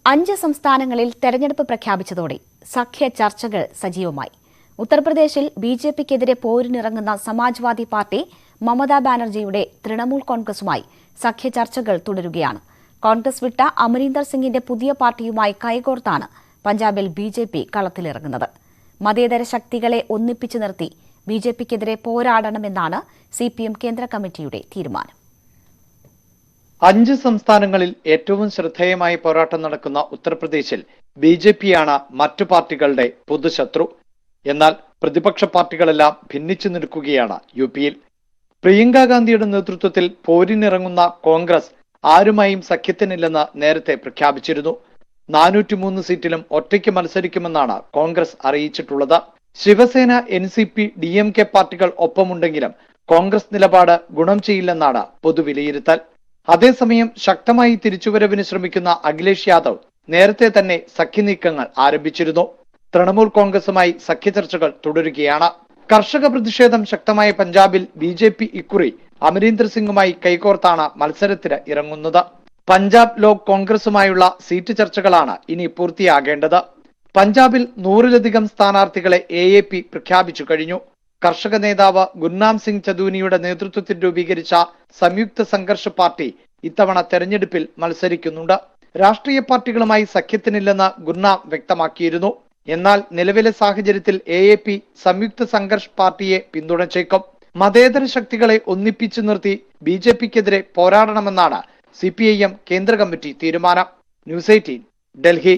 5 സംസ്ഥാനങ്ങളിൽ തെരഞ്ഞെടുപ്പ് പ്രഖ്യാപിച്ചതോടെ സഖ്യ ചർച്ചകൾ സജീവമായി. ഉത്തർപ്രദേശിൽ ബിജെപിക്കെതിരെ പോരിനിറങ്ങുന്ന സമാജ്വാദി പാർട്ടി മമതാ ബാനർജിയുടെ തൃണമൂൽ കോൺഗ്രസുമായി സഖ്യ ചർച്ചകൾ തുടരുകയാണ്. കോൺഗ്രസ് വിട്ട അമരീന്ദർ സിംഗിന്റെ പുതിയ പാർട്ടിയുമായി കൈകോർത്താണ് പഞ്ചാബിൽ ബിജെപി കളത്തിലിറങ്ങുന്നത്. മതേതര ശക്തികളെ ഒന്നിപ്പിച്ചു നിർത്തി ബിജെപിക്കെതിരെ പോരാടണമെന്നാണ് സിപിഎം കേന്ദ്ര കമ്മിറ്റിയുടെ തീരുമാനം. 5 സംസ്ഥാനങ്ങളിൽ ഏറ്റവും ശ്രദ്ധേയമായ പോരാട്ടം നടക്കുന്ന ഉത്തർപ്രദേശിൽ ബിജെപിയാണ് മറ്റു പാർട്ടികളുടെ പൊതുശത്രു. എന്നാൽ പ്രതിപക്ഷ പാർട്ടികളെല്ലാം ഭിന്നിച്ചു നിൽക്കുകയാണ് യുപിയിൽ. പ്രിയങ്ക ഗാന്ധിയുടെ നേതൃത്വത്തിൽ പോരിനിറങ്ങുന്ന കോൺഗ്രസ് ആരുമായും സഖ്യത്തിനില്ലെന്ന് നേരത്തെ പ്രഖ്യാപിച്ചിരുന്നു. 403 സീറ്റിലും ഒറ്റയ്ക്ക് മത്സരിക്കുമെന്നാണ് കോൺഗ്രസ് അറിയിച്ചിട്ടുള്ളത്. ശിവസേന, എൻസിപി, ഡിഎംകെ പാർട്ടികൾ ഒപ്പമുണ്ടെങ്കിലും കോൺഗ്രസ് നിലപാട് ഗുണം ചെയ്യില്ലെന്നാണ് പൊതുവിലയിരുത്തൽ. അതേസമയം ശക്തമായി തിരിച്ചുവരവിന് ശ്രമിക്കുന്ന അഖിലേഷ് യാദവ് നേരത്തെ തന്നെ സഖ്യനീക്കങ്ങൾ ആരംഭിച്ചിരുന്നു. തൃണമൂൽ കോൺഗ്രസുമായി സഖ്യചർച്ചകൾ തുടരുകയാണ്. കർഷക പ്രതിഷേധം ശക്തമായ പഞ്ചാബിൽ ബിജെപി ഇക്കുറി അമരീന്ദർ സിംഗുമായി കൈകോർത്താണ് മത്സരത്തിന് ഇറങ്ങുന്നത്. പഞ്ചാബ് ലോക് കോൺഗ്രസുമായുള്ള സീറ്റ് ചർച്ചകളാണ് ഇനി പൂർത്തിയാകേണ്ടത്. പഞ്ചാബിൽ 100-ലധികം സ്ഥാനാർത്ഥികളെ എഎപി പ്രഖ്യാപിച്ചു കഴിഞ്ഞു. കർഷക നേതാവ് ഗുർനാം സിംഗ് ചദൂനിയുടെ നേതൃത്വത്തിൽ രൂപീകരിച്ച സംയുക്ത സംഘർഷ് പാർട്ടി ഇത്തവണ തെരഞ്ഞെടുപ്പിൽ മത്സരിക്കുന്നുണ്ട്. രാഷ്ട്രീയ പാർട്ടികളുമായി സഖ്യത്തിനില്ലെന്ന് ഗുർനാം വ്യക്തമാക്കിയിരുന്നു. എന്നാൽ നിലവിലെ സാഹചര്യത്തിൽ എഎപി സംയുക്ത സംഘർഷ് പാർട്ടിയെ പിന്തുണച്ചേക്കും. മതേതര ശക്തികളെ ഒന്നിപ്പിച്ചു നിർത്തി ബിജെപിക്കെതിരെ പോരാടണമെന്നാണ് സിപിഐഎം കേന്ദ്ര കമ്മിറ്റി തീരുമാനം. ന്യൂസ് 18 ഡൽഹി.